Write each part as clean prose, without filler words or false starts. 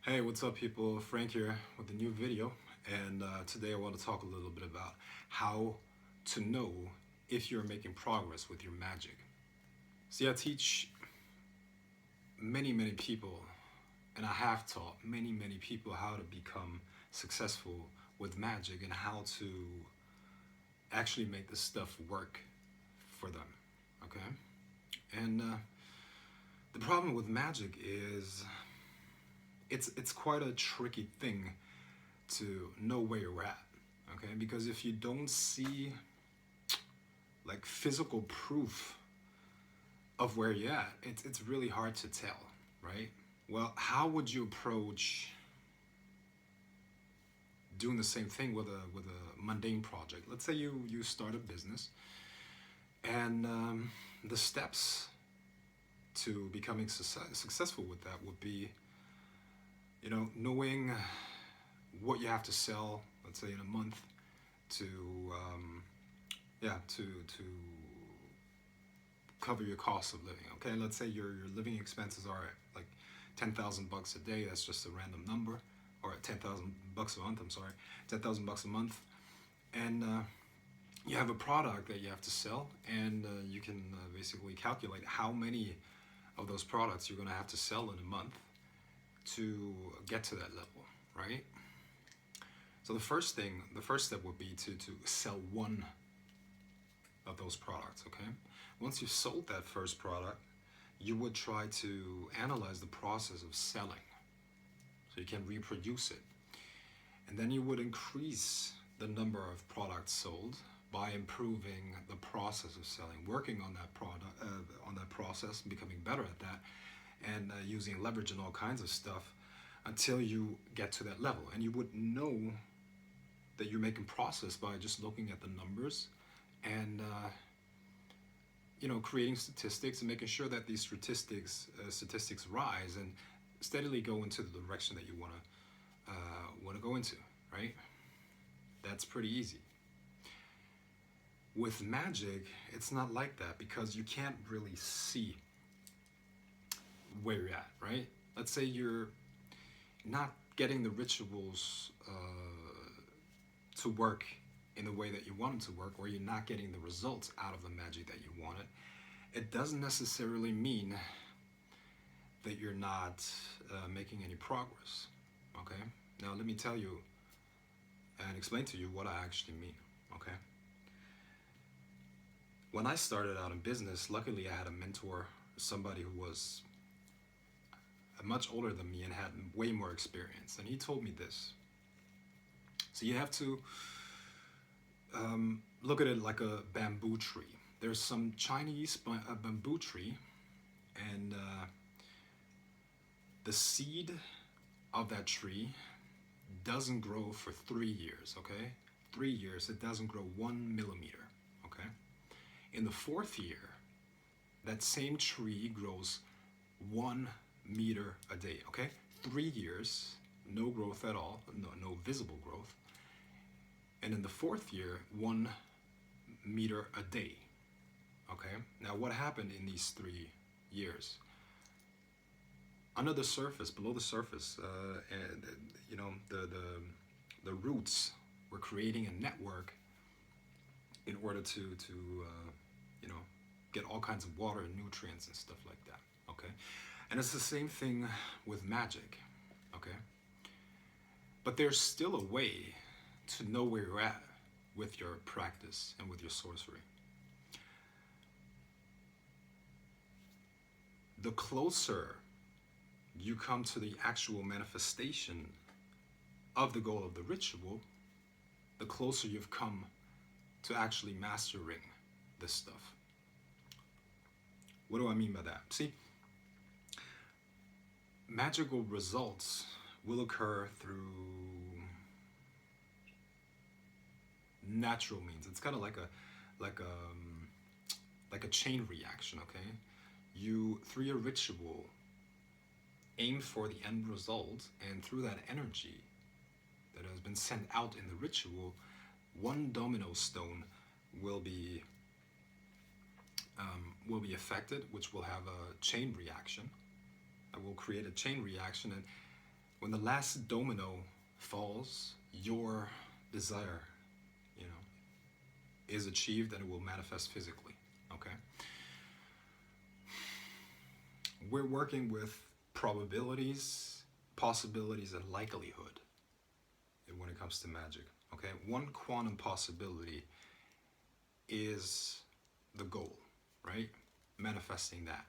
Hey, what's up, people? Frank here with a new video, and today I want to talk a little bit about how to know if you're making progress with your magic. See, I teach many people, and I have taught many people how to become successful with magic and how to actually make this stuff work for them. Okay, and the problem with magic is it's quite a tricky thing to know where you're at, okay? Because if you don't see like physical proof of where you're at, it's really hard to tell, right? Well, how would you approach doing the same thing with a mundane project? Let's say you start a business, and the steps to becoming successful with that would be, knowing what you have to sell, let's say in a month, to to cover your cost of living. Okay, let's say your living expenses are like 10,000 bucks a day. That's just a random number, or 10,000 bucks a month. I'm sorry, 10,000 bucks a month, and you have a product that you have to sell, and you can basically calculate how many of those products you're going to have to sell in a month to get to that level, right? So the first step would be to sell one of those products, okay? Once you've sold that first product, you would try to analyze the process of selling so you can reproduce it. And then you would increase the number of products sold by improving the process of selling, working on that product, on that process, becoming better at that, and using leverage and all kinds of stuff until you get to that level. And you would know that you're making progress by just looking at the numbers and creating statistics and making sure that these statistics rise and steadily go into the direction that you want to go into, right? That's pretty easy. With magic, it's not like that because you can't really see where you're at, right? Let's say you're not getting the rituals to work in the way that you want them to work, or you're not getting the results out of the magic that you wanted, it doesn't necessarily mean that you're not making any progress. Okay? Now let me tell you and explain to you what I actually mean. Okay? When I started out in business, luckily I had a mentor, somebody who was much older than me and had way more experience, and he told me this. So you have to look at it like a bamboo tree. There's some Chinese bamboo tree, and the seed of that tree doesn't grow for 3 years, okay? 3 years, it doesn't grow 1 millimeter, okay? In the fourth year, that same tree grows 1 meter a day, okay? 3 years, no growth at all, no visible growth. And in the fourth year, 1 meter a day. Okay. Now, what happened in these 3 years? Under the surface, below the surface, and the roots were creating a network in order to get all kinds of water and nutrients and stuff like that. Okay. And it's the same thing with magic. Okay. But there's still a way to know where you're at with your practice and with your sorcery. The closer you come to the actual manifestation of the goal of the ritual, the closer you've come to actually mastering this stuff. What do I mean by that? See, magical results will occur through natural means. It's kind of like a chain reaction, okay? You, through your ritual, aim for the end result, and through that energy that has been sent out in the ritual, one domino stone will be affected, which will have a chain reaction. That will create a chain reaction, and When the last domino falls, your desire, you know, is achieved and it will manifest physically. Okay? We're working with probabilities, possibilities, and likelihood when it comes to magic. Okay? One quantum possibility is the goal, right? Manifesting that.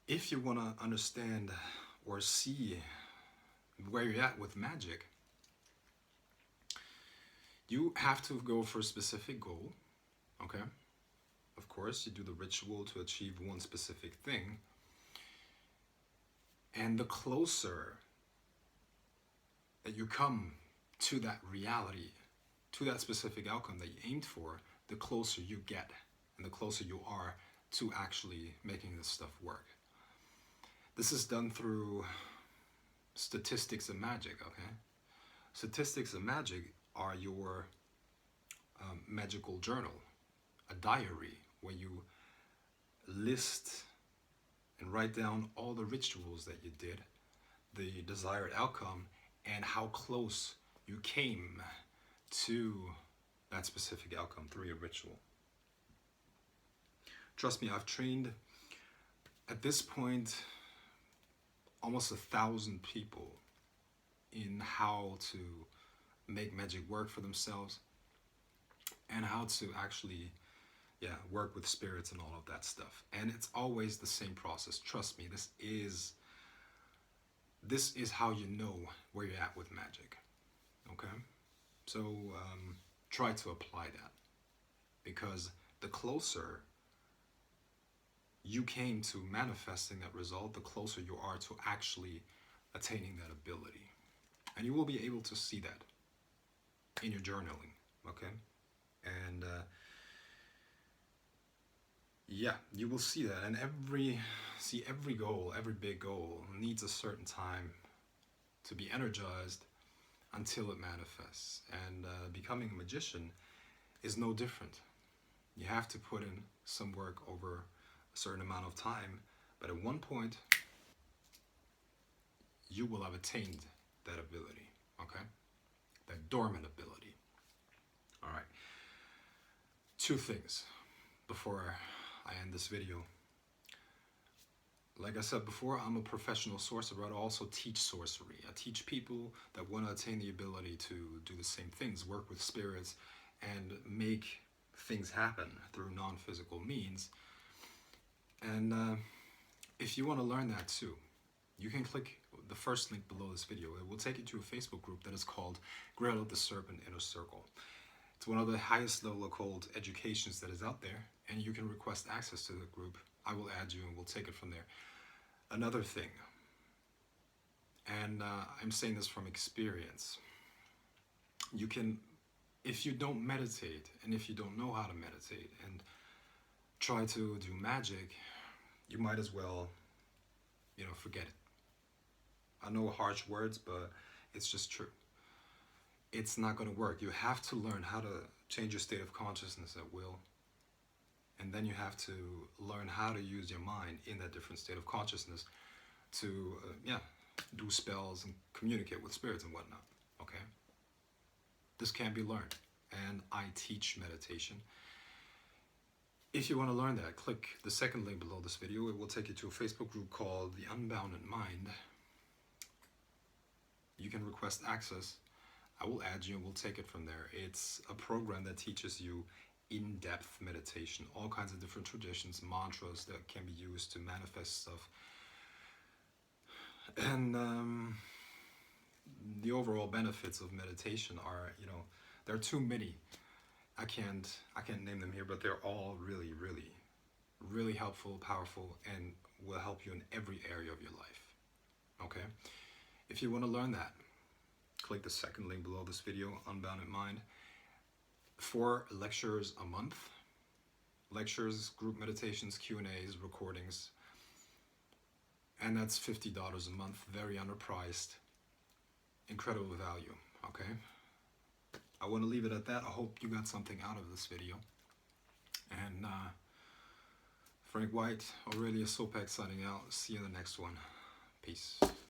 If you want to understand or see where you're at with magic, you have to go for a specific goal, okay? Of course, you do the ritual to achieve one specific thing. And the closer that you come to that reality, to that specific outcome that you aimed for, the closer you get and the closer you are to actually making this stuff work. This is done through statistics and magic, okay? Statistics and magic are your magical journal, a diary where you list and write down all the rituals that you did, the desired outcome, and how close you came to that specific outcome through your ritual. Trust me, I've trained at this point almost 1,000 people in how to make magic work for themselves and how to actually work with spirits and all of that stuff. And it's always the same process. Trust me, this is how you know where you're at with magic. Okay? So try to apply that, because the closer you came to manifesting that result, the closer you are to actually attaining that ability. And you will be able to see that in your journaling, okay? And you will see that. And every goal, every big goal needs a certain time to be energized until it manifests. And becoming a magician is no different. You have to put in some work over a certain amount of time, but at one point you will have attained that ability, okay? That dormant ability. All right. 2 things before I end this video. Like I said before, I'm a professional sorcerer, but I also teach sorcery. I teach people that want to attain the ability to do the same things, work with spirits, and make things happen through non-physical means. And if you want to learn that too, you can click the first link below this video. It will take you to a Facebook group that is called Grail of the Serpent Inner Circle. It's one of the highest level occult educations that is out there, and you can request access to the group. I will add you and we'll take it from there. Another thing, and I'm saying this from experience, you can, if you don't meditate and if you don't know how to meditate and try to do magic, you might as well, forget it. I know harsh words, but it's just true. It's not going to work. You have to learn how to change your state of consciousness at will. And then you have to learn how to use your mind in that different state of consciousness to, do spells and communicate with spirits and whatnot, okay? This can be learned, and I teach meditation. If you want to learn that, click the second link below this video. It will take you to a Facebook group called The Unbounded Mind. You can request access. I will add you and we'll take it from there. It's a program that teaches you in-depth meditation, all kinds of different traditions, mantras that can be used to manifest stuff. And the overall benefits of meditation are, there are too many. I can't name them here, but they're all really, really, really helpful, powerful, and will help you in every area of your life. Okay? If you want to learn that, click the second link below this video, Unbounded Mind. 4 lectures a month. Lectures, group meditations, Q&As, recordings. And that's $50 a month, very underpriced. Incredible value, okay? I want to leave it at that. I hope you got something out of this video. And Frank White, Aurelius Sopek signing out. See you in the next one. Peace.